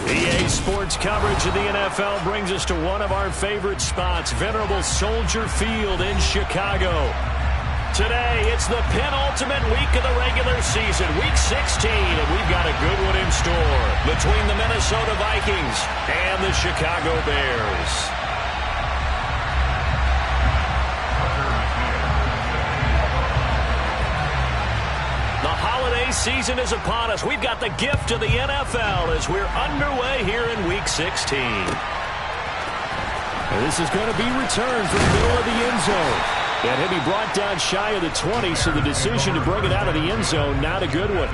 EA Sports coverage of the NFL brings us to one of our favorite spots, venerable Soldier Field in Chicago. Today, it's the penultimate week of the regular season, Week 16, and we've got a good one in store between the Minnesota Vikings and the Chicago Bears. The holiday season is upon us. We've got the gift of the NFL as we're underway here in Week 16. And this is going to be returned from the middle of the end zone. And he'll be brought down shy of the 20, so the decision to bring it out of the end zone, not a good one.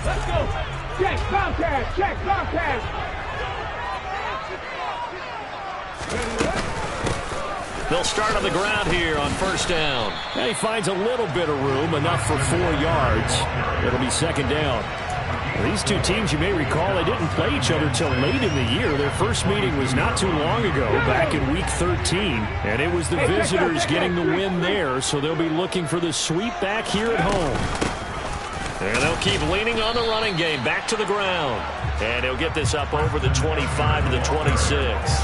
Let's go. Check, Comcast. Check, Comcast. They'll start on the ground here on first down. And he finds a little bit of room, enough for 4 yards. It'll be second down. These two teams, you may recall, they didn't play each other till late in the year. Their first meeting was not too long ago, back in Week 13. And it was the visitors getting the win there, so they'll be looking for the sweep back here at home. And they'll keep leaning on the running game, back to the ground. And he'll get this up over the 25 to the 26.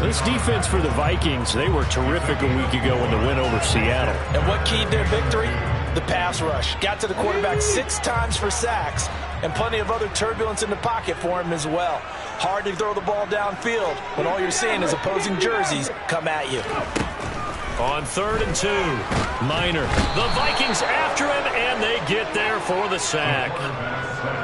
This defense for the Vikings, they were terrific a week ago in the win over Seattle. And what keyed their victory? The pass rush. Got to the quarterback 6 times for sacks, and plenty of other turbulence in the pocket for him as well. Hard to throw the ball downfield when all you're seeing is opposing jerseys come at you. On 3rd and 2, Minor. The Vikings after him, and they get there for the sack.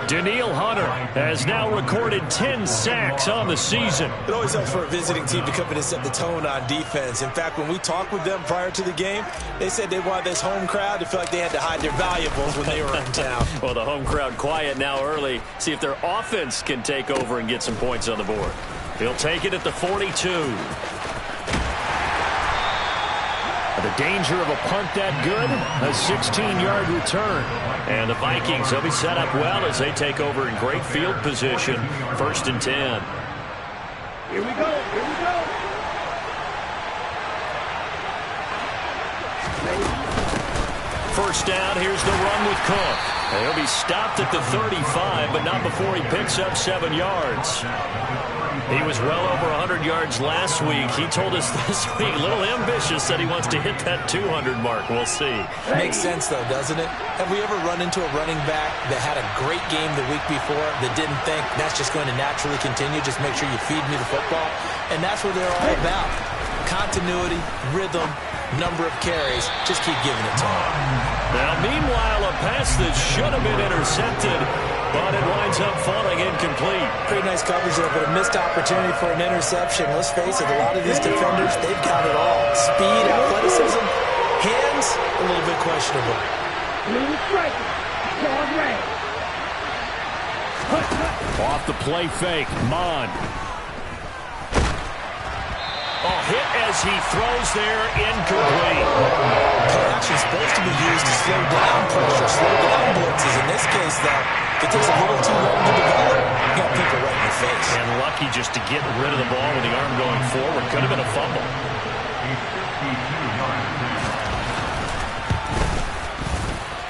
Daniil Hunter has now recorded 10 sacks on the season. It always helps for a visiting team to come in and set the tone on defense. In fact, when we talked with them prior to the game, they said they wanted this home crowd to feel like they had to hide their valuables when they were in town. Well, the home crowd quiet now early. See if their offense can take over and get some points on the board. He'll take it at the 42. The danger of a punt that good, a 16-yard return. And the Vikings, they'll be set up well as they take over in great field position. 1st and 10. Here we go. Here we go. First down, here's the run with Cook. He'll be stopped at the 35, but not before he picks up 7 yards. He was well over 100 yards last week. He told us this week, a little ambitious, that he wants to hit that 200 mark. We'll see. Makes sense, though, doesn't it? Have we ever run into a running back that had a great game the week before that didn't think that's just going to naturally continue? Just make sure you feed me the football. And that's what they're all about. Continuity, rhythm, number of carries. Just keep giving it to him. Now, meanwhile, a pass that should have been intercepted, but it winds up falling incomplete. Pretty nice coverage there, but a missed opportunity for an interception. Let's face it, a lot of these defenders, they've got it all. Speed, athleticism, hands, a little bit questionable. Off the play fake, Mond. Oh, hit as he throws there, incomplete. Play action is supposed to be used to slow down pressure, slow down blitzes. In this case, though, if it takes a little too long to develop, you got people right in the face. And lucky just to get rid of the ball with the arm going forward. Could have been a fumble.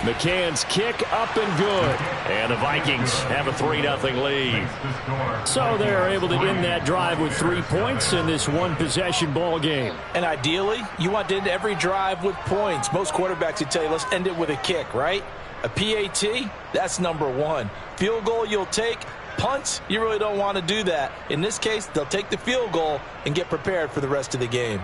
McCann's kick up and good. And the Vikings have a 3-0 lead. So they're able to end that drive with 3 points in this one-possession ball game. And ideally, you want to end every drive with points. Most quarterbacks would tell you, let's end it with a kick, right? A PAT, that's number 1. Field goal you'll take. Punts, you really don't want to do that. In this case, they'll take the field goal and get prepared for the rest of the game.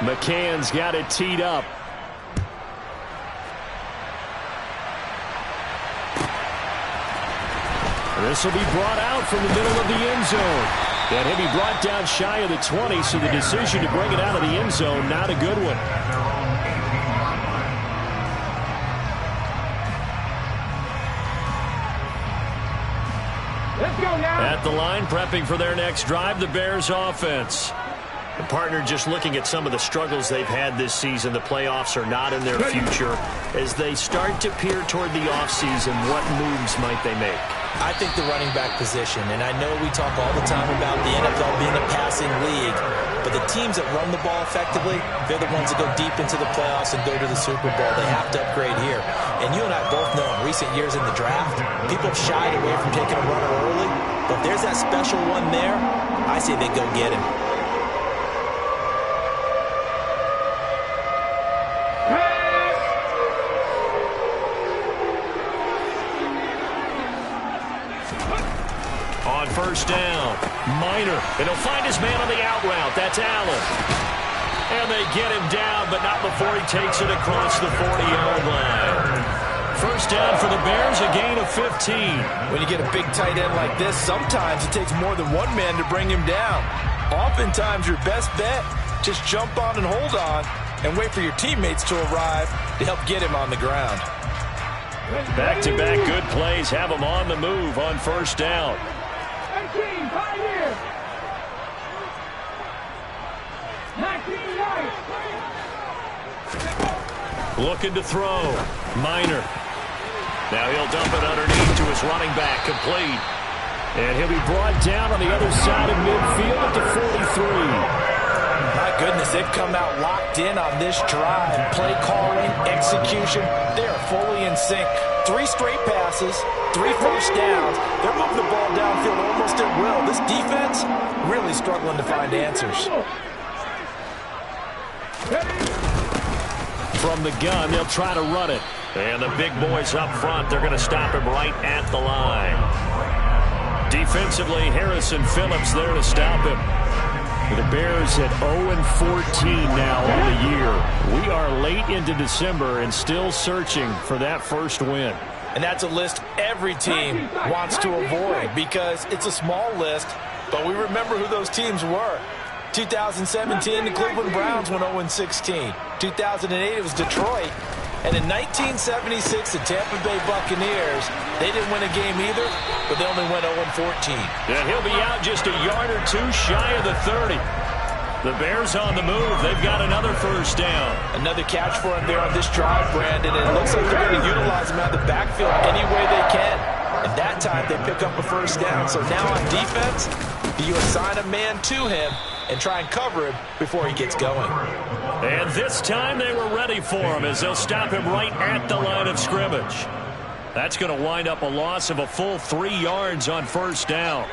McCann's got it teed up. This will be brought out from the middle of the end zone. And he'll be brought down shy of the 20, so the decision to bring it out of the end zone, not a good one. Let's go now. At the line, prepping for their next drive, the Bears offense. The partner just looking at some of the struggles they've had this season. The playoffs are not in their future. As they start to peer toward the offseason, what moves might they make? I think the running back position, and I know we talk all the time about the NFL being a passing league, but the teams that run the ball effectively, they're the ones that go deep into the playoffs and go to the Super Bowl. They have to upgrade here. And you and I both know in recent years in the draft, people have shied away from taking a runner early, but if there's that special one there, I say they go get him. On first down, Minor, and he'll find his man on the out route. That's Allen. And they get him down, but not before he takes it across the 40-yard line. First down for the Bears, a gain of 15. When you get a big tight end like this, sometimes it takes more than one man to bring him down. Oftentimes, your best bet, just jump on and hold on and wait for your teammates to arrive to help get him on the ground. Back-to-back good plays have him on the move on first down. 18, 5 years. 19 yards. Looking to throw. Minor. Now he'll dump it underneath to his running back. Complete. And he'll be brought down on the other side of midfield at the 43. My goodness, they've come out locked in on this drive. Play calling, execution, they are fully in sync. 3 straight passes, 3 first downs. They're moving the ball downfield almost at will. This defense really struggling to find answers. From the gun, they'll try to run it. And the big boys up front, they're going to stop him right at the line. Defensively, Harrison Phillips there to stop him. The Bears at 0-14 now on the year. We are late into December and still searching for that first win. And that's a list every team wants to avoid because it's a small list, but we remember who those teams were. 2017, the Cleveland Browns went 0-16. 2008, it was Detroit. And in 1976, the Tampa Bay Buccaneers, they didn't win a game either, but they only went 0-14. And he'll be out just a yard or two shy of the 30. The Bears on the move. They've got another first down. Another catch for him there on this drive, Brandon, and it looks like they're going to utilize him out of the backfield any way they can. And that time, they pick up a first down. So now on defense, you assign a man to him and try and cover him before he gets going. And this time they were ready for him as they'll stop him right at the line of scrimmage. That's going to wind up a loss of a full 3 yards on first down.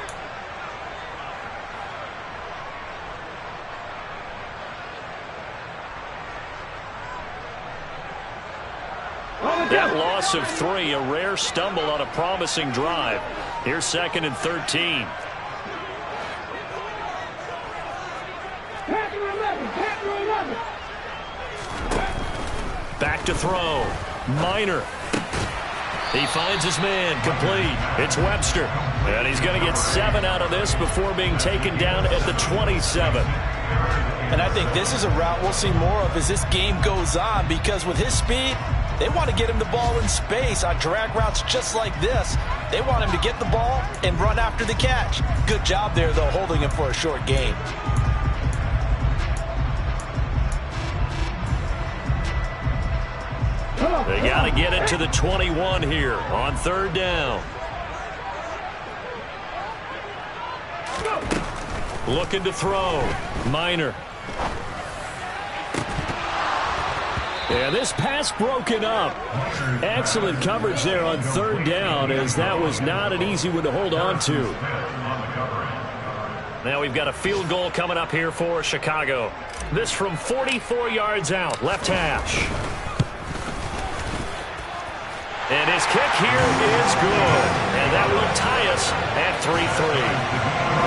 That loss of 3, a rare stumble on a promising drive. Here's 2nd and 13. Back to throw. Minor. He finds his man. Complete. It's Webster. And he's going to get 7 out of this before being taken down at the 27. And I think this is a route we'll see more of as this game goes on because with his speed, they want to get him the ball in space on drag routes just like this. They want him to get the ball and run after the catch. Good job there, though, holding him for a short gain. They got to get it to the 21 here on 3rd down. Looking to throw. Minor. Yeah, this pass broken up. Excellent coverage there on 3rd down as that was not an easy one to hold on to. Now we've got a field goal coming up here for Chicago. This from 44 yards out, left hash. And his kick here is good. And that will tie us at 3-3.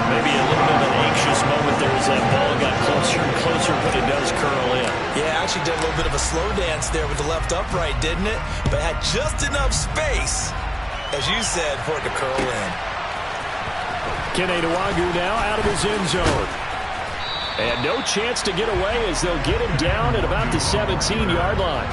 Maybe a little bit of an anxious moment there as that ball got closer and closer, but it does curl in. Yeah, actually did a little bit of a slow dance there with the left upright, didn't it? But had just enough space, as you said, for it to curl in. Kene Nwangwu now out of his end zone. And no chance to get away as they'll get him down at about the 17-yard line.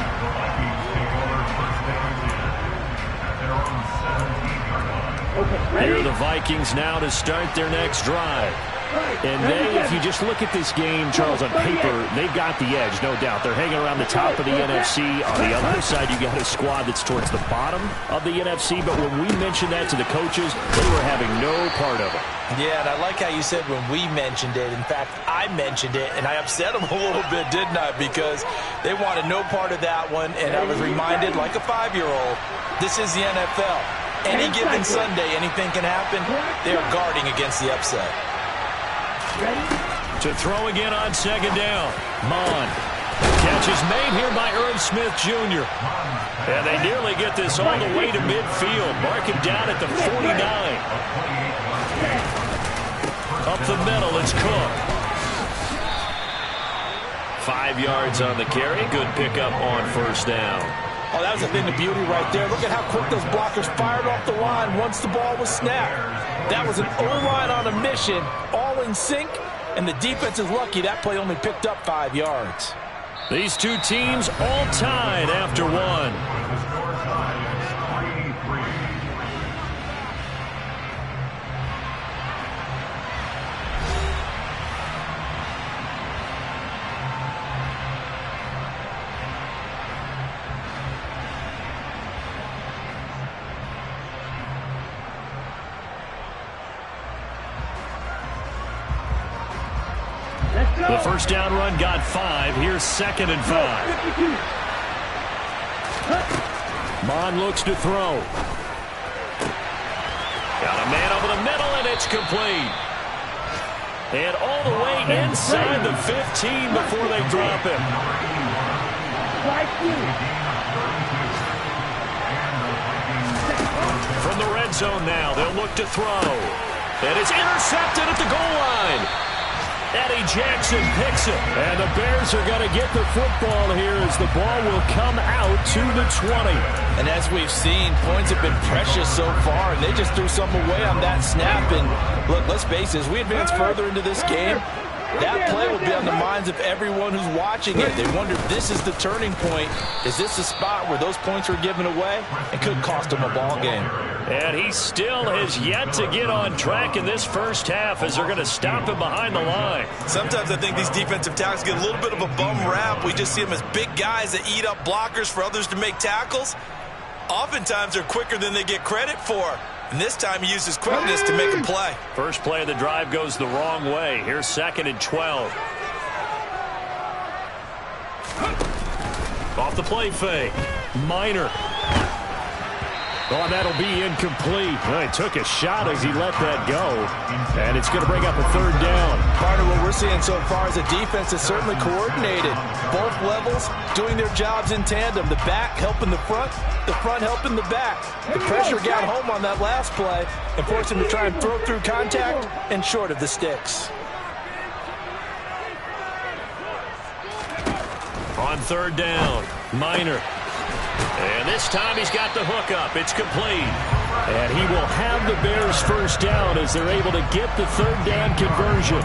Here are the Vikings now to start their next drive. And if you just look at this game, Charles, on paper, they've got the edge, no doubt. They're hanging around the top of the NFC. On the other side, you got a squad that's towards the bottom of the NFC. But when we mentioned that to the coaches, they were having no part of it. Yeah, and I like how you said when we mentioned it. In fact, I mentioned it, and I upset them a little bit, didn't I? Because they wanted no part of that one, and I was reminded, like a 5-year-old, this is the NFL. Any given Sunday, anything can happen. They are guarding against the upset. To throw again on second down. Mon. Catch is made here by Irv Smith Jr. And they nearly get this all the way to midfield. Mark him down at the 49. Up the middle, it's Cook. 5 yards on the carry. Good pickup on first down. Oh, that was a thing of beauty right there. Look at how quick those blockers fired off the line once the ball was snapped. That was an O-line on a mission, all in sync, and the defense is lucky that play only picked up 5 yards. These two teams all tied after one. The first down run got 5. Here's 2nd and 5. Mon looks to throw. Got a man over the middle, and it's complete. And all the way inside the 15 before they drop him. From the red zone now, they'll look to throw. And it's intercepted at the goal line. Eddie Jackson picks it. And the Bears are going to get the football here as the ball will come out to the 20. And as we've seen, points have been precious so far, and they just threw some away on that snap. And look, let's face it, as we advance further into this game, that play will be on the minds of everyone who's watching it. They wonder if this is the turning point. Is this the spot where those points were given away? It could cost them a ball game. And he still has yet to get on track in this first half as they're going to stop him behind the line. Sometimes I think these defensive tackles get a little bit of a bum rap. We just see them as big guys that eat up blockers for others to make tackles. Oftentimes they're quicker than they get credit for. And this time he uses quickness to make a play. First play of the drive goes the wrong way. Here's 2nd and 12. Off the play fake. Minor. Oh, that'll be incomplete. Well, he took a shot as he let that go. And it's going to bring up a 3rd down. Part of what we're seeing so far is a defense that's certainly coordinated. Both levels doing their jobs in tandem. The back helping the front helping the back. The pressure got home on that last play and forced him to try and throw through contact and short of the sticks. On 3rd down, Minor. And this time he's got the hook up. It's complete. And he will have the Bears first down as they're able to get the 3rd down conversion.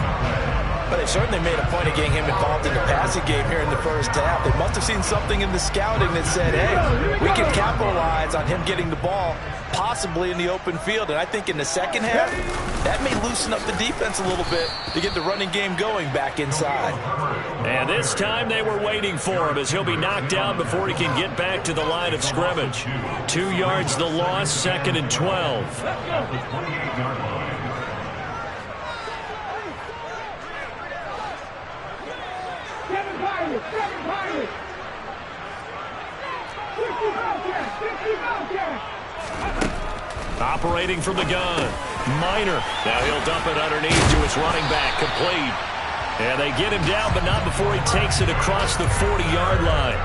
But they certainly made a point of getting him involved in the passing game here in the first half. They must have seen something in the scouting that said, hey, we can capitalize on him getting the ball, possibly in the open field. And I think in the second half, that may loosen up the defense a little bit to get the running game going back inside. And this time they were waiting for him as he'll be knocked down before he can get back to the line of scrimmage. 2 yards the loss, 2nd and 12. Operating from the gun. Minor. Now he'll dump it underneath to his running back. Complete. And they get him down, but not before he takes it across the 40-yard line.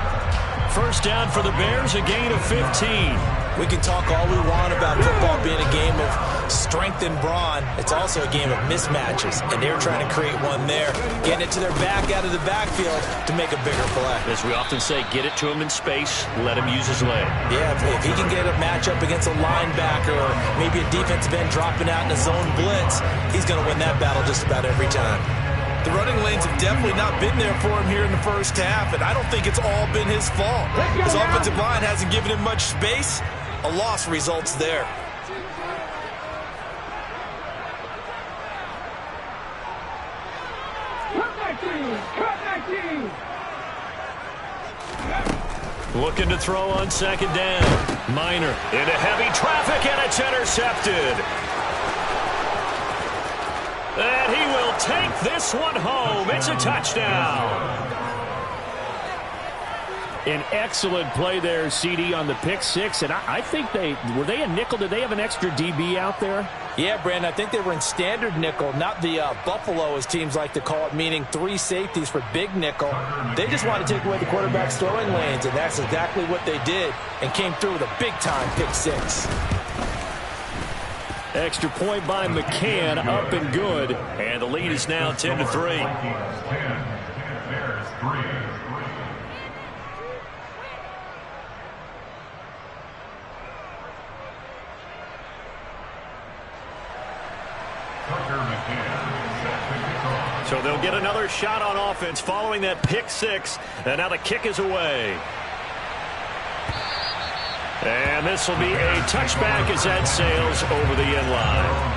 First down for the Bears, a gain of 15. We can talk all we want about football being a game of strength and brawn. It's also a game of mismatches, and they're trying to create one there, getting it to their back out of the backfield to make a bigger play. As we often say, get it to him in space, let him use his leg. Yeah, if he can get a matchup against a linebacker or maybe a defensive end dropping out in a zone blitz, he's going to win that battle just about every time. The running lanes have definitely not been there for him here in the first half, and I don't think it's all been his fault. His offensive line hasn't given him much space. A loss results there. Cut 19. Looking to throw on second down. Minor into heavy traffic, and it's intercepted. And he will take this one home. It's a touchdown. An excellent play there, CD, on the pick six. And I think were they a nickel? Did they have an extra DB out there? Yeah, Brandon, I think they were in standard nickel, not the Buffalo, as teams like to call it, meaning 3 safeties for big nickel. They just wanted to take away the quarterback's throwing lanes, and that's exactly what they did, and came through with a big-time pick six. Extra point by McCann, up and good. And the lead is now 10-3. So they'll get another shot on offense following that pick six. And now the kick is away. And this will be a touchback as that sails over the end line.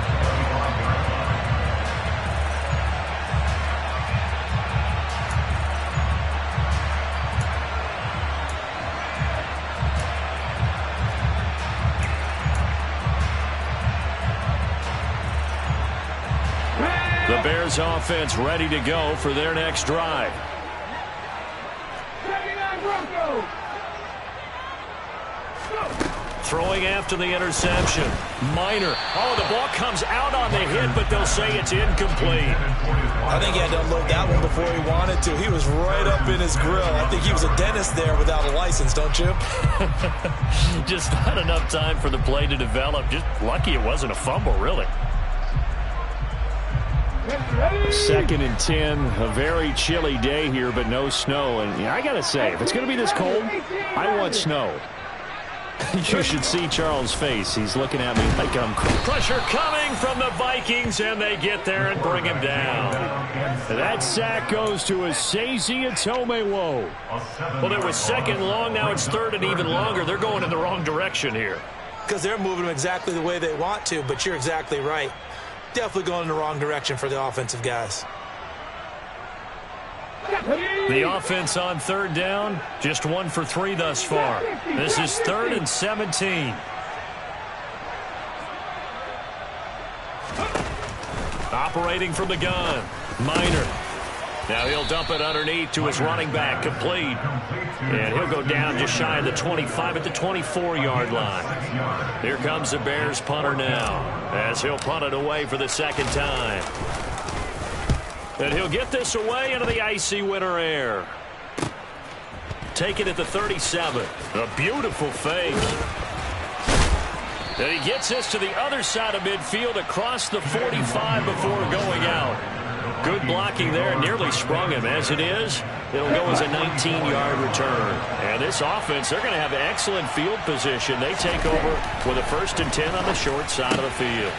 The Bears offense ready to go for their next drive. 79 Broncos. Throwing after the interception. Minor. Oh, the ball comes out on the hit, but they'll say it's incomplete. I think he had to unload that one before he wanted to. He was right up in his grill. I think he was a dentist there without a license, don't you? Just not enough time for the play to develop. Just lucky it wasn't a fumble, really. 2nd and 10, a very chilly day here, but no snow. And I got to say, if it's going to be this cold, I want snow. You should see Charles' face. He's looking at me like I'm crazy. Pressure coming from the Vikings, and they get there and bring him down. That sack goes to Asazi Atomewo. Well, it was 2nd long. Now it's 3rd and even longer. They're going in the wrong direction here. Because they're moving them exactly the way they want to, but you're exactly right. Definitely going in the wrong direction for the offensive guys. The offense on 3rd down, just 1 for 3 thus far. This is 3rd and 17. Operating from the gun, Minor. Now he'll dump it underneath to his running back, complete. And he'll go down just shy of the 25 at the 24-yard line. Here comes the Bears punter now, as he'll punt it away for the 2nd time. And he'll get this away into the icy winter air. Take it at the 37. A beautiful fake. And he gets this to the other side of midfield across the 45 before going out. Good blocking there, nearly sprung him. As it is, it'll go as a 19-yard return. And this offense, they're going to have excellent field position. They take over with a 1st and 10 on the short side of the field.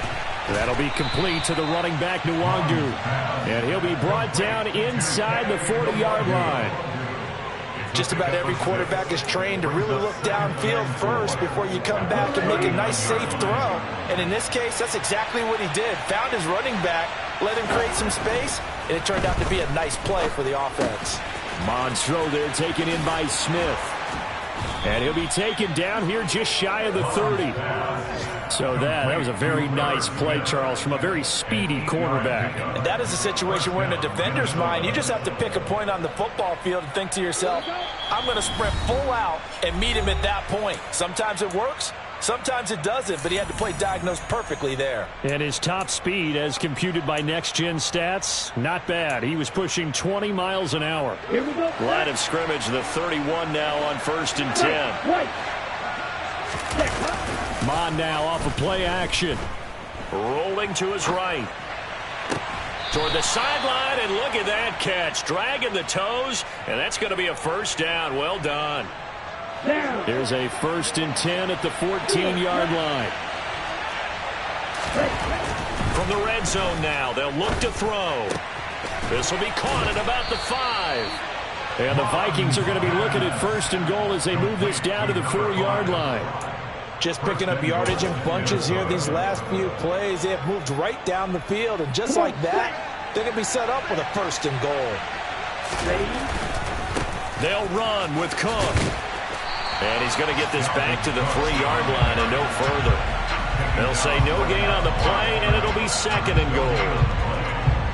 That'll be complete to the running back, Nwangu. And he'll be brought down inside the 40-yard line. Just about every quarterback is trained to really look downfield first before you come back and make a nice, safe throw. And in this case, that's exactly what he did. Found his running back, let him create some space, and it turned out to be a nice play for the offense. Mond's throw there taken in by Smith. And he'll be taken down here just shy of the 30. So that was a very nice play, Charles, from a very speedy quarterback. And that is a situation where in a defender's mind, you just have to pick a point on the football field and think to yourself, I'm going to sprint full out and meet him at that point. Sometimes it works, sometimes it doesn't, but he had to play diagnosed perfectly there. And his top speed, as computed by Next Gen Stats, not bad. He was pushing 20 miles an hour. Line of scrimmage, the 31 now on 1st and 10. Mon now off of play action. Rolling to his right. Toward the sideline, and look at that catch. Dragging the toes, and that's going to be a 1st down. Well done. Here's a 1st and 10 at the 14-yard line. From the red zone now, they'll look to throw. This will be caught at about the 5. And the Vikings are going to be looking at 1st and goal as they move this down to the 4-yard line. Just picking up yardage in bunches here these last few plays. They have moved right down the field, and just like that, they're going to be set up with a 1st and goal. They'll run with Cook. And he's going to get this back to the 3-yard line and no further. They'll say no gain on the play, and it'll be second and goal.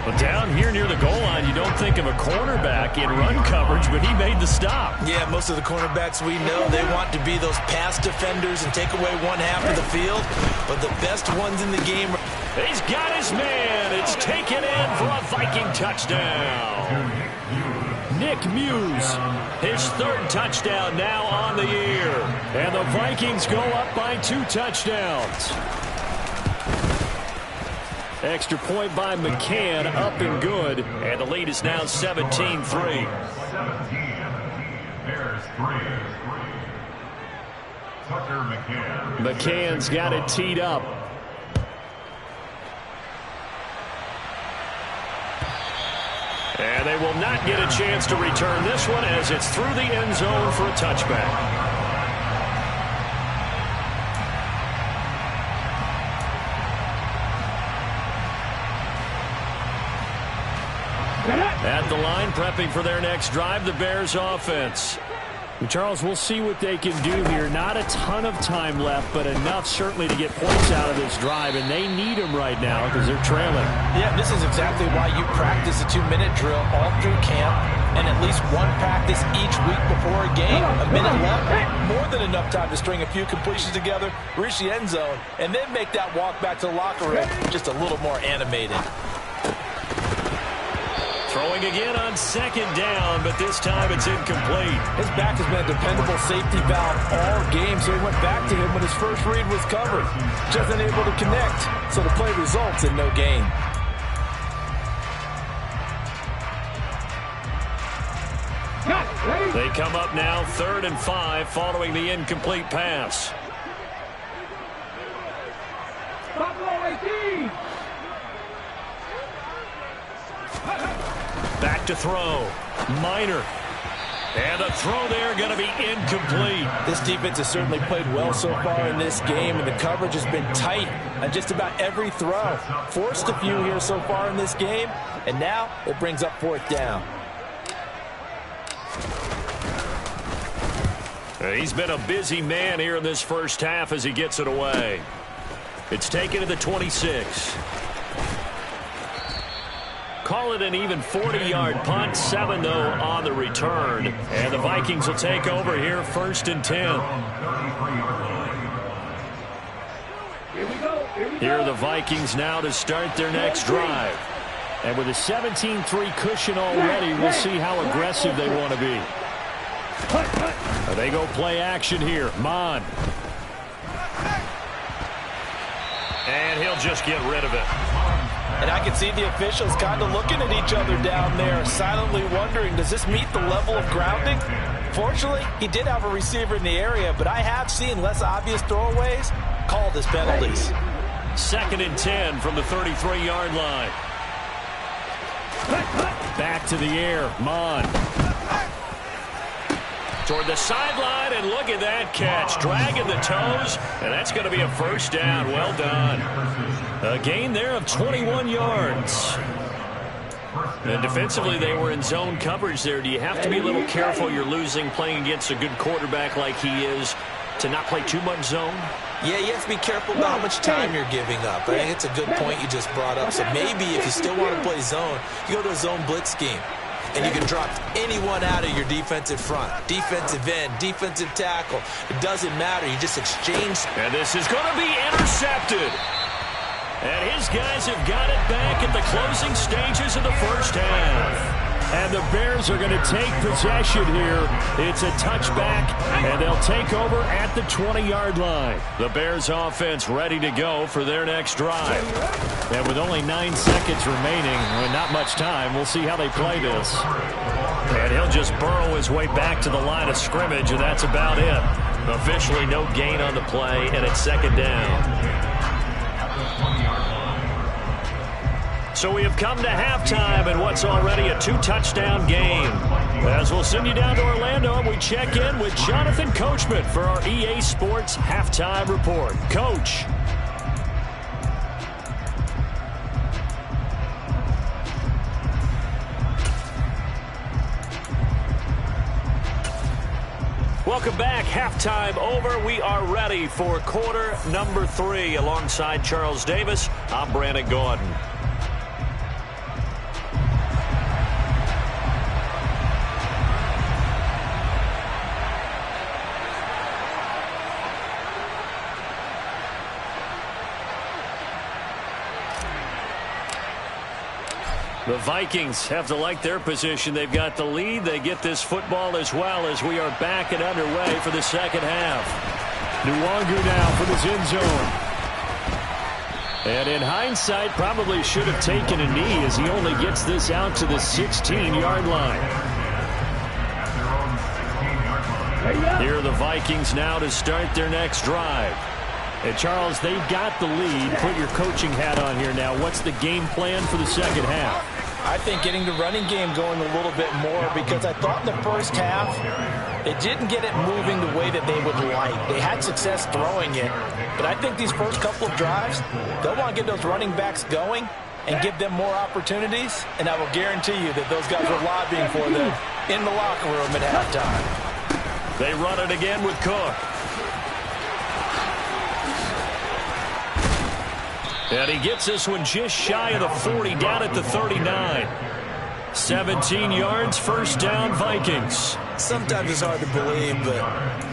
But down here near the goal line, you don't think of a cornerback in run coverage, but he made the stop. Yeah, most of the cornerbacks we know, they want to be those pass defenders and take away one half of the field. But the best ones in the game. He's got his man. It's taken in for a Viking touchdown. Nick Muse, his 3rd touchdown now on the year. And the Vikings go up by 2 touchdowns. Extra point by McCann, up and good. And the lead is now 17-3. McCann's got it teed up. And they will not get a chance to return this one as it's through the end zone for a touchback. At the line, prepping for their next drive, the Bears offense. Charles, we'll see what they can do here. Not a ton of time left, but enough certainly to get points out of this drive, and they need them right now because they're trailing. Yeah, this is exactly why you practice a 2-minute drill all through camp and at least one practice each week before a game. A minute left, more than enough time to string a few completions together, reach the end zone, and then make that walk back to the locker room just a little more animated. Throwing again on 2nd down, but this time it's incomplete. His back has been a dependable safety valve all game, so he went back to him when his first read was covered. Just unable to connect, so the play results in no gain. They come up now 3rd and 5 following the incomplete pass. Back to throw. Minor. And the throw there going to be incomplete. This defense has certainly played well so far in this game, and the coverage has been tight on just about every throw. Forced a few here so far in this game, and now it brings up 4th down. He's been a busy man here in this first half as he gets it away. It's taken to the 26. Call it an even 40-yard punt, 7 though on the return. And the Vikings will take over here 1st and 10. Here are the Vikings now to start their next drive. And with a 17-3 cushion already, we'll see how aggressive they want to be. They go play action here. Mon. And he'll just get rid of it. And I can see the officials kind of looking at each other down there, silently wondering, does this meet the level of grounding? Fortunately, he did have a receiver in the area, but I have seen less obvious throwaways called as penalties. 2nd and 10 from the 33-yard line. Back to the air. Mon. Toward the sideline, and look at that catch. Dragging the toes, and that's going to be a 1st down. Well done. A gain there of 21 yards. And defensively, they were in zone coverage there. Do you have to be a little careful? You're losing playing against a good quarterback like he is to not play too much zone? Yeah, you have to be careful about how much time you're giving up. I think it's a good point you just brought up. So maybe if you still want to play zone, you go to a zone blitz scheme. And you can drop anyone out of your defensive front. Defensive end, defensive tackle. It doesn't matter. You just exchange. And this is going to be intercepted. And his guys have got it back at the closing stages of the first half. And the Bears are going to take possession here. It's a touchback, and they'll take over at the 20-yard line. The Bears offense ready to go for their next drive. And with only 9 seconds remaining, not much time, we'll see how they play this. And he'll just burrow his way back to the line of scrimmage, and that's about it. Officially no gain on the play, and it's 2nd down. So we have come to halftime in what's already a 2-touchdown game. As we'll send you down to Orlando, and we check in with Jonathan Coachman for our EA Sports Halftime Report. Coach. Welcome back. Halftime over. We are ready for quarter number 3. Alongside Charles Davis, I'm Brandon Gaudin. The Vikings have to like their position. They've got the lead. They get this football as well as we are back and underway for the second half. Nwangu now for this end zone. And in hindsight, probably should have taken a knee as he only gets this out to the 16-yard line. Here are the Vikings now to start their next drive. And Charles, they've got the lead. Put your coaching hat on here now. What's the game plan for the second half? I think getting the running game going a little bit more, because I thought in the first half they didn't get it moving the way that they would like. They had success throwing it, but I think these first couple of drives, they'll want to get those running backs going and give them more opportunities, and I will guarantee you that those guys were lobbying for them in the locker room at halftime. They run it again with Cook. And he gets this one just shy of the 40, down at the 39. 17 yards, first down, Vikings. Sometimes it's hard to believe, but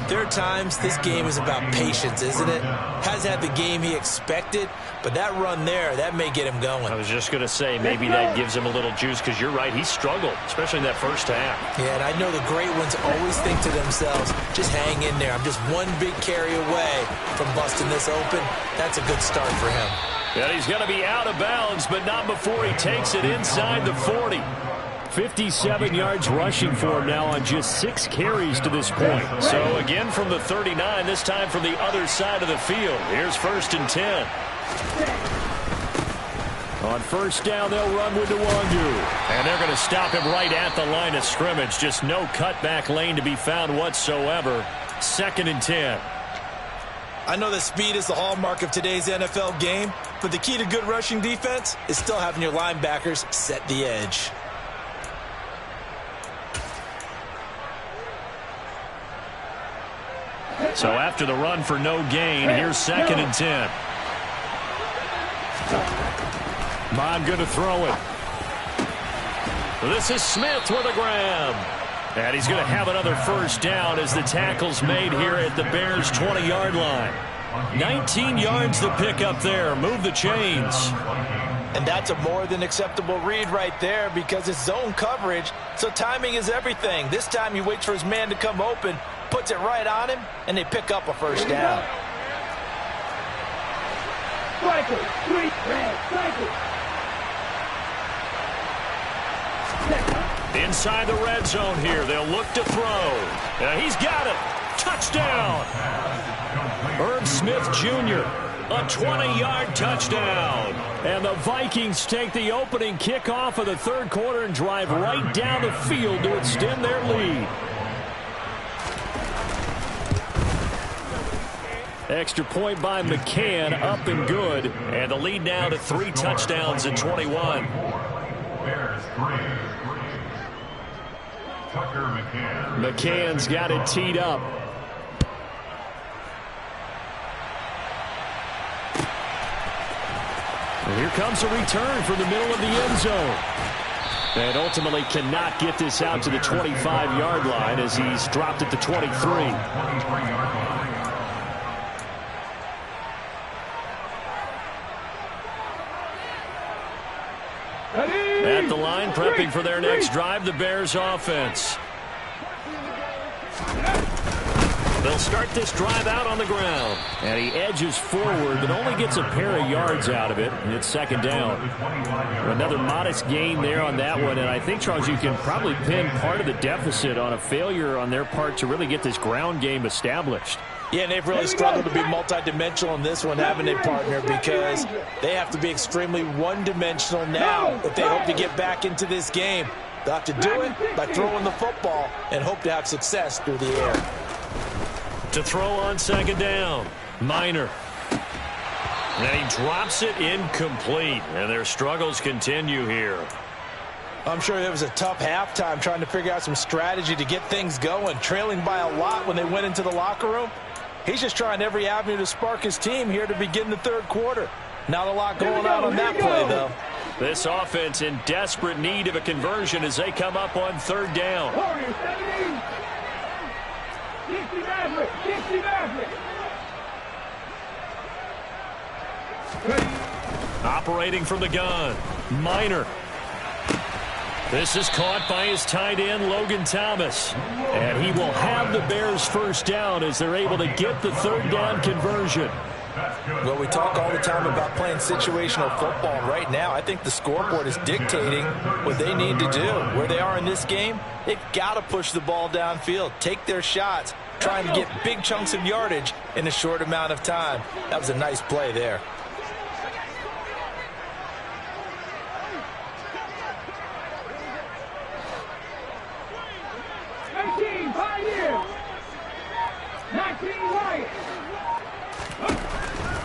there are times this game is about patience, isn't it? Has had the game he expected, but that run there, that may get him going. I was just going to say, maybe that gives him a little juice, because you're right, he struggled, especially in that first half. Yeah, and I know the great ones always think to themselves, just hang in there. I'm just one big carry away from busting this open. That's a good start for him. And he's going to be out of bounds, but not before he takes it inside the 40. 57 yards rushing for him now on just 6 carries to this point. So again from the 39, this time from the other side of the field. Here's 1st and 10. On first down, they'll run with Nwangu. And they're going to stop him right at the line of scrimmage. Just no cutback lane to be found whatsoever. 2nd and 10. I know that speed is the hallmark of today's NFL game, but the key to good rushing defense is still having your linebackers set the edge. So after the run for no gain, here's 2nd and 10. Bond going to throw it. This is Smith with a grab. And he's going to have another first down as the tackle's made here at the Bears' 20-yard line. 19 yards to pick up there. Move the chains. And that's a more than acceptable read right there, because it's zone coverage, so timing is everything. This time he waits for his man to come open, puts it right on him, and they pick up a first down. Inside the red zone here, they'll look to throw. He's got it. Touchdown. Herb Smith Jr., a 20-yard touchdown. And the Vikings take the opening kickoff of the third quarter and drive right down the field to extend their lead. Extra point by McCann, up and good. And the lead now to 3 touchdowns in 21. McCann's got it teed up. And here comes a return from the middle of the end zone. And ultimately cannot get this out to the 25-yard line as he's dropped at the 23. At the line, prepping for their next drive, the Bears offense. They'll start this drive out on the ground. And he edges forward, but only gets a pair of yards out of it. And it's 2nd down. Another modest gain there on that one. And I think, Charles, you can probably pin part of the deficit on a failure on their part to really get this ground game established. Yeah, and they've really struggled to be multidimensional in this one, haven't they, partner? Because they have to be extremely one-dimensional now if they hope to get back into this game. They'll have to do it by throwing the football and hope to have success through the air. To throw on 2nd down, Minor. And he drops it incomplete. And their struggles continue here. I'm sure it was a tough halftime trying to figure out some strategy to get things going. Trailing by a lot when they went into the locker room. He's just trying every avenue to spark his team here to begin the third quarter. Not a lot going on that play, though. This offense in desperate need of a conversion as they come up on third down. Operating from the gun, Minor. This is caught by his tight end, Logan Thomas. And he will have the Bears first down as they're able to get the third down conversion. Well, we talk all the time about playing situational football. Right now, I think the scoreboard is dictating what they need to do. Where they are in this game, they've got to push the ball downfield, take their shots, trying to get big chunks of yardage in a short amount of time. That was a nice play there.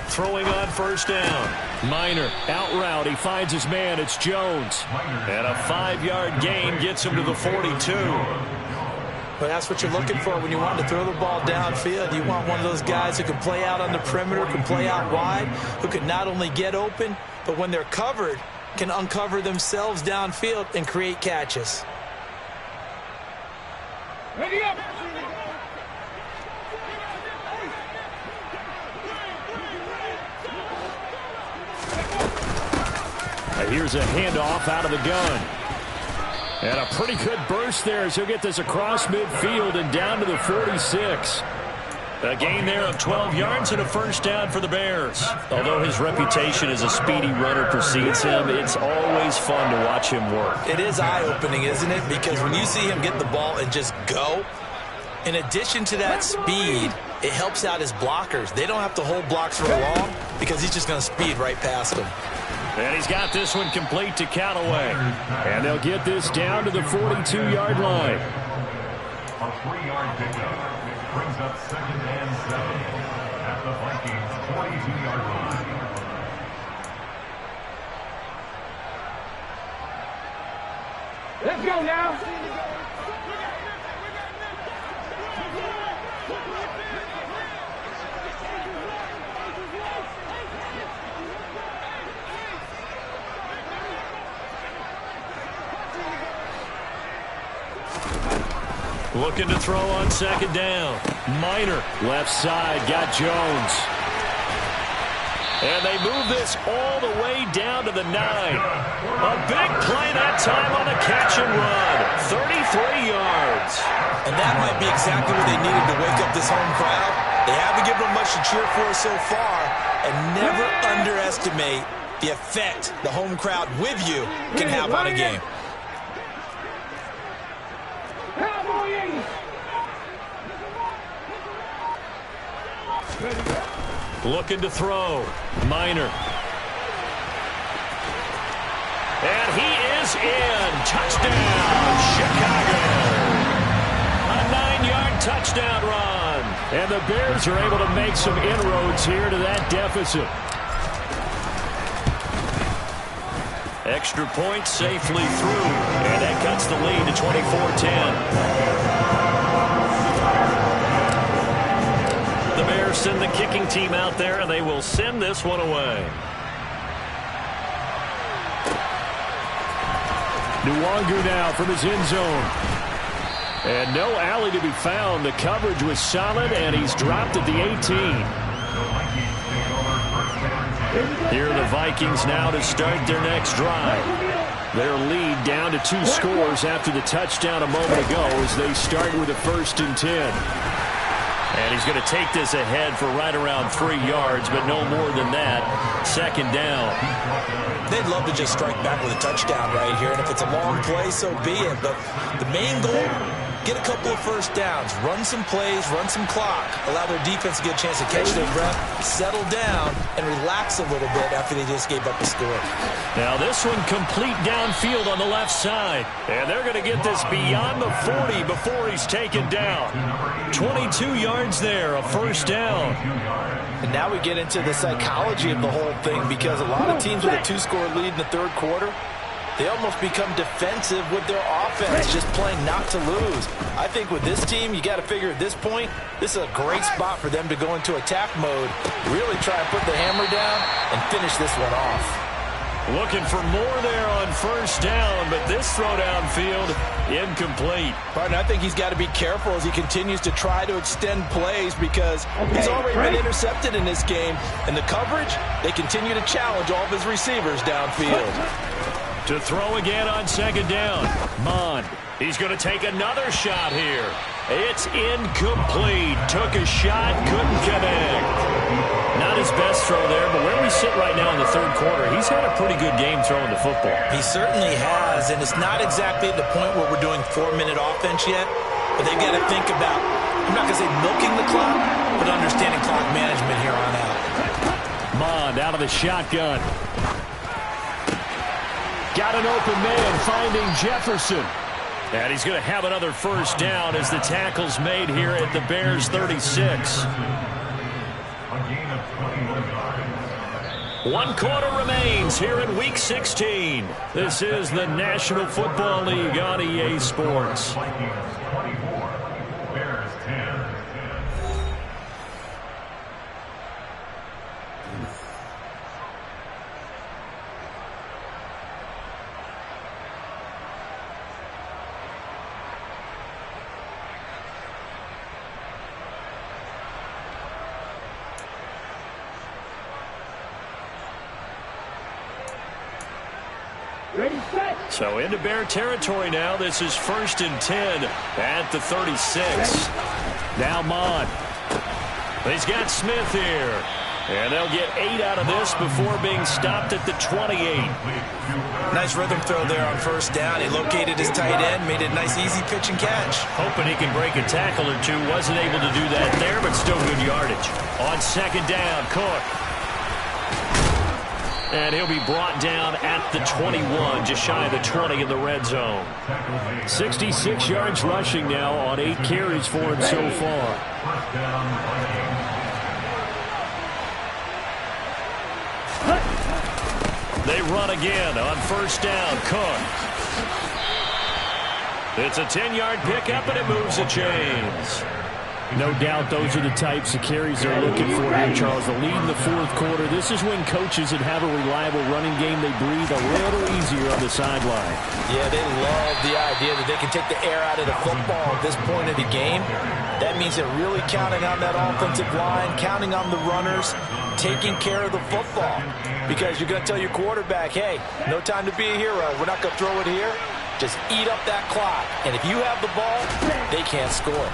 Throwing on first down. Minor, out route. He finds his man. It's Jones. And a 5-yard gain gets him to the 42. But that's what you're looking for when you want to throw the ball downfield. You want one of those guys who can play out on the perimeter, can play out wide, who can not only get open, but when they're covered, can uncover themselves downfield and create catches. Ready up. And here's a handoff out of the gun. And a pretty good burst there as he'll get this across midfield and down to the 46. A gain there of 12 yards and a first down for the Bears. Although his reputation as a speedy runner precedes him, it's always fun to watch him work. It is eye-opening, isn't it? Because when you see him get the ball and just go, in addition to that speed, it helps out his blockers. They don't have to hold blocks for long because he's just going to speed right past them. And he's got this one complete to Callaway. And they'll get this down to the 42-yard line. A 3-yard pickup brings up 2nd and 7 at the Vikings 42-yard line. Let's go now. Looking to throw on second down. Minor, left side, got Jones. And they move this all the way down to the 9. A big play that time on the catch and run. 33 yards. And that might be exactly what they needed to wake up this home crowd. They haven't given them much to cheer for so far. And never underestimate the effect the home crowd with you can have on a game. Looking to throw. Minor. And he is in. Touchdown, Chicago. A 9-yard touchdown run. And the Bears are able to make some inroads here to that deficit. Extra point safely through. And that cuts the lead to 24-10. The Bears send the kicking team out there, and they will send this one away. Nwangu now from his end zone. And no alley to be found. The coverage was solid, and he's dropped at the 18. Here are the Vikings now to start their next drive. Their lead down to 2 scores after the touchdown a moment ago as they start with a 1st and 10. And he's going to take this ahead for right around 3 yards, but no more than that. 2nd down. They'd love to just strike back with a touchdown right here, and if it's a long play, so be it. But the main goal, get a couple of first downs, run some plays, run some clock, allow their defense to get a chance to catch their breath, settle down, and relax a little bit after they just gave up a score. Now this one complete downfield on the left side. And they're going to get this beyond the 40 before he's taken down. 22 yards there, a 1st down. And now we get into the psychology of the whole thing, because a lot of teams with a 2-score lead in the 3rd quarter, They almost become defensive with their offense, just playing not to lose. I think with this team, you got to figure at this point, this is a great spot for them to go into attack mode, really try and put the hammer down and finish this one off. Looking for more there on first down, but this throw downfield, incomplete. Partner, I think he's got to be careful as he continues to try to extend plays because he's already been intercepted in this game. And the coverage, they continue to challenge all of his receivers downfield. To throw again on second down. Mond. He's going to take another shot here. It's incomplete. Took a shot, couldn't connect. Not his best throw there, but where we sit right now in the third quarter, he's had a pretty good game throwing the football. He certainly has, and it's not exactly at the point where we're doing 4-minute offense yet, but they've got to think about, I'm not going to say milking the clock, but understanding clock management here on out. Mond out of the shotgun. Got an open man, finding Jefferson. And he's going to have another first down as the tackle's made here at the Bears' 36. One quarter remains here in Week 16. This is the National Football League on EA Sports. Vikings 24, Bears 10. Ready, set. So into Bear territory now. This is 1st and 10 at the 36. Now Mond. He's got Smith here. And they'll get 8 out of this before being stopped at the 28. Nice rhythm throw there on first down. He located his tight end, made it a nice easy pitch and catch. Hoping he can break a tackle or two. Wasn't able to do that there, but still good yardage. On second down, Cook. And he'll be brought down at the 21, just shy of the 20 in the red zone. 66 yards rushing now on 8 carries for him so far. They run again on first down. Cook. It's a 10-yard pickup, and it moves the chains. No doubt those are the types of carries they're looking for here, Charles. The lead in the fourth quarter. This is when coaches that have a reliable running game, they breathe a little easier on the sideline. Yeah, they love the idea that they can take the air out of the football at this point of the game. That means they're really counting on that offensive line, counting on the runners, taking care of the football. Because you're going to tell your quarterback, hey, no time to be a hero. We're not going to throw it here. Just eat up that clock. And if you have the ball, they can't score.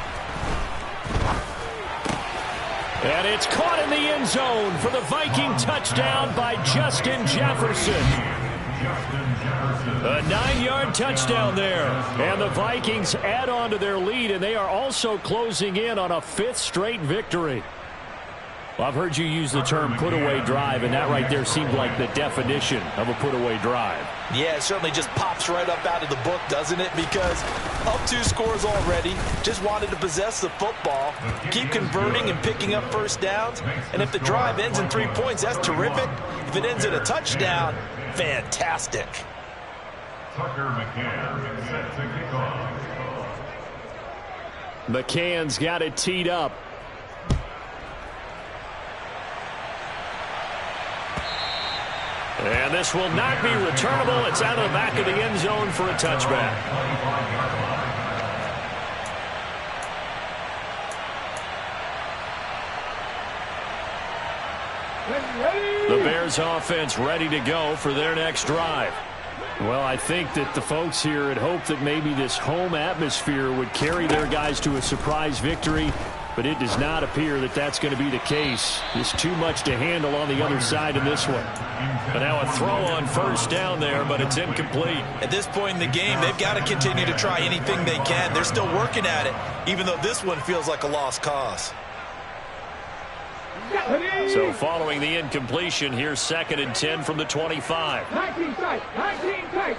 And it's caught in the end zone for the Viking touchdown by Justin Jefferson. A 9-yard touchdown there. And the Vikings add on to their lead, and they are also closing in on a 5th straight victory. Well, I've heard you use the term put-away drive, and that right there seemed like the definition of a put-away drive. Yeah, it certainly just pops right up out of the book, doesn't it? Because up 2 scores already, just wanted to possess the football, keep converting and picking up first downs. And if the drive ends in 3 points, that's terrific. If it ends in a touchdown, fantastic. Tucker McCann set to kick off. McCann's got it teed up. And this will not be returnable. It's out of the back of the end zone for a touchback. The Bears offense ready to go for their next drive. Well, I think that the folks here had hoped that maybe this home atmosphere would carry their guys to a surprise victory, but it does not appear that that's going to be the case. Just too much to handle on the other side in this one. But now a throw on first down there, but it's incomplete. At this point in the game, they've got to continue to try anything they can. They're still working at it, even though this one feels like a lost cause. So following the incompletion, here's 2nd and 10 from the 25. 19 tight, 19 tight.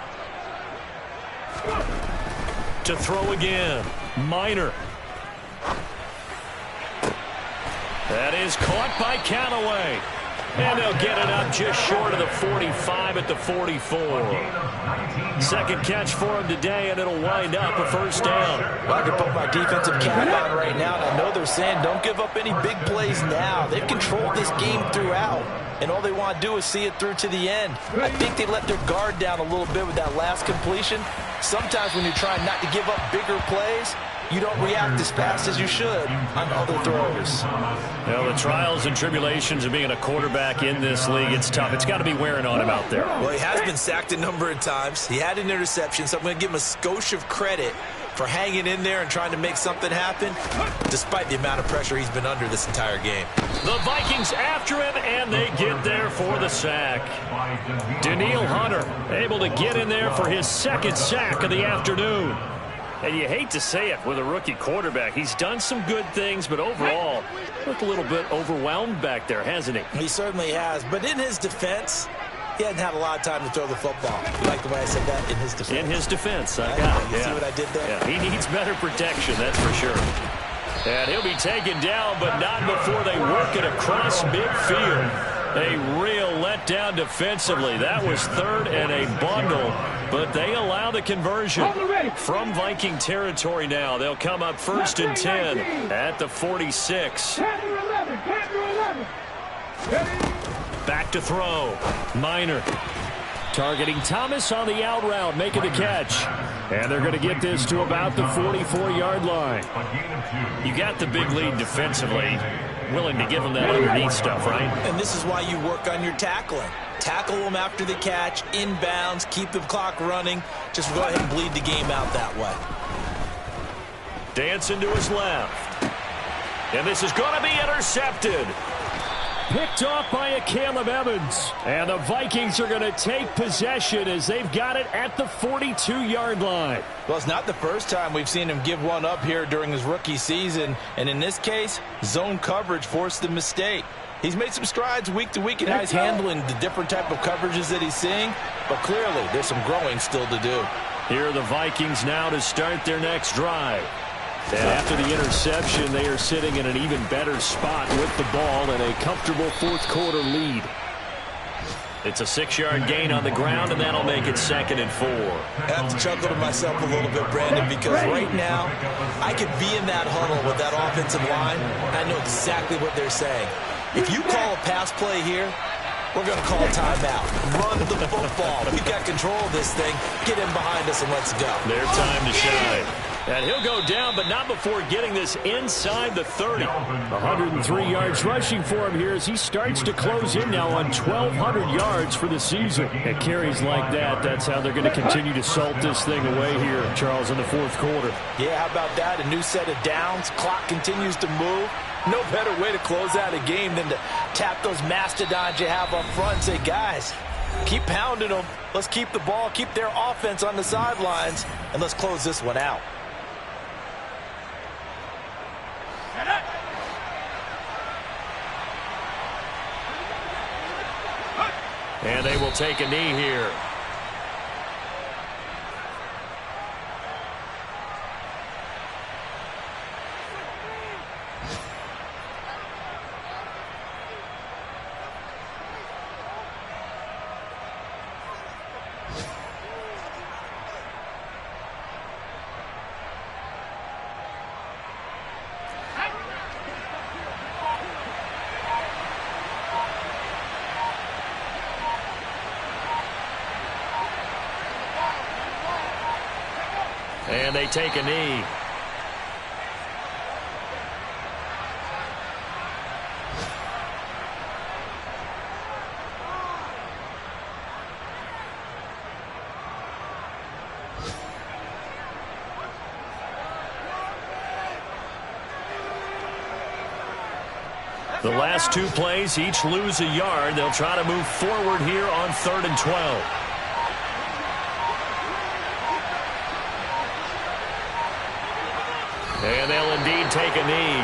To throw again, Minor. That is caught by Callaway. And they'll get it up just short of the 45 at the 44. Second catch for him today, and it'll wind up a first down. Well, I can put my defensive cap on right now, and I know they're saying don't give up any big plays now. They've controlled this game throughout, and all they want to do is see it through to the end. I think they let their guard down a little bit with that last completion. Sometimes when you're trying not to give up bigger plays, you don't react as fast as you should on other throws. Well, the trials and tribulations of being a quarterback in this league, it's tough. It's got to be wearing on him out there. Well, he has been sacked a number of times. He had an interception, so I'm going to give him a skosh of credit for hanging in there and trying to make something happen, despite the amount of pressure he's been under this entire game. The Vikings after him, and they get there for the sack. Daniil Hunter able to get in there for his second sack of the afternoon. And you hate to say it with a rookie quarterback. He's done some good things, but overall, looked a little bit overwhelmed back there, hasn't he? He certainly has. But in his defense, he hadn't had a lot of time to throw the football. You like the way I said that? In his defense. In his defense, I got it. You see what I did there? Yeah, he needs better protection, that's for sure. And he'll be taken down, but not before they work it across midfield. A real letdown defensively. That was third and a bundle, but they allow the conversion from Viking territory now. They'll come up first and 10 at the 46. Back to throw. Minor targeting Thomas on the out route, making the catch. And they're going to get this to about the 44-yard line. You got the big lead defensively. Willing to give them that underneath stuff, right? And this is why you work on your tackling. Tackle them after the catch, inbounds, keep the clock running. Just go ahead and bleed the game out that way. Dancing to his left. And this is going to be intercepted. Picked off by a Caleb Evans. And the Vikings are going to take possession as they've got it at the 42-yard line. Well, it's not the first time we've seen him give one up here during his rookie season. And in this case, zone coverage forced the mistake. He's made some strides week to week in how he's handling the different type of coverages that he's seeing. But clearly, there's some growing still to do. Here are the Vikings now to start their next drive. And after the interception, they are sitting in an even better spot with the ball and a comfortable fourth-quarter lead. It's a 6-yard gain on the ground, and that'll make it 2nd and 4. I have to chuckle to myself a little bit, Brandon, because right now, I could be in that huddle with that offensive line, and I know exactly what they're saying. If you call a pass play here, we're going to call a timeout. Run the football. We've got control of this thing. Get in behind us and let's go. Their time to shine. And he'll go down, but not before getting this inside the 30. 103 yards rushing for him here as he starts to close in now on 1,200 yards for the season. At carries like that, that's how they're going to continue to salt this thing away here, Charles, in the fourth quarter. Yeah, how about that? A new set of downs. Clock continues to move. No better way to close out a game than to tap those mastodons you have up front and say, guys, keep pounding them. Let's keep the ball, keep their offense on the sidelines, and let's close this one out. And they will take a knee here. And they take a knee. The last two plays each lose a yard. They'll try to move forward here on 3rd and 12. And they'll indeed take a knee.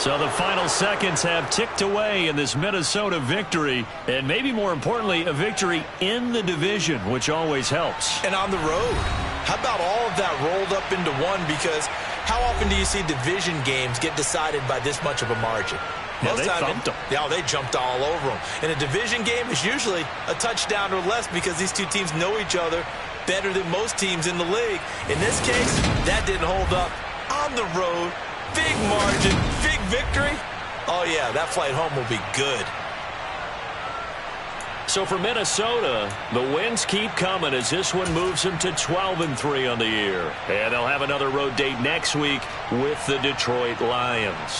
So the final seconds have ticked away in this Minnesota victory, and maybe more importantly, a victory in the division, which always helps. And on the road. How about all of that rolled up into one? Because how often do you see division games get decided by this much of a margin? Yeah, they thumped them. Yeah, they jumped all over them. And a division game is usually a touchdown or less because these two teams know each other better than most teams in the league. In this case, that didn't hold up. On the road, big margin, big victory. Oh, yeah, that flight home will be good. So for Minnesota, the wins keep coming as this one moves them to 12-3 on the year. And they'll have another road date next week with the Detroit Lions.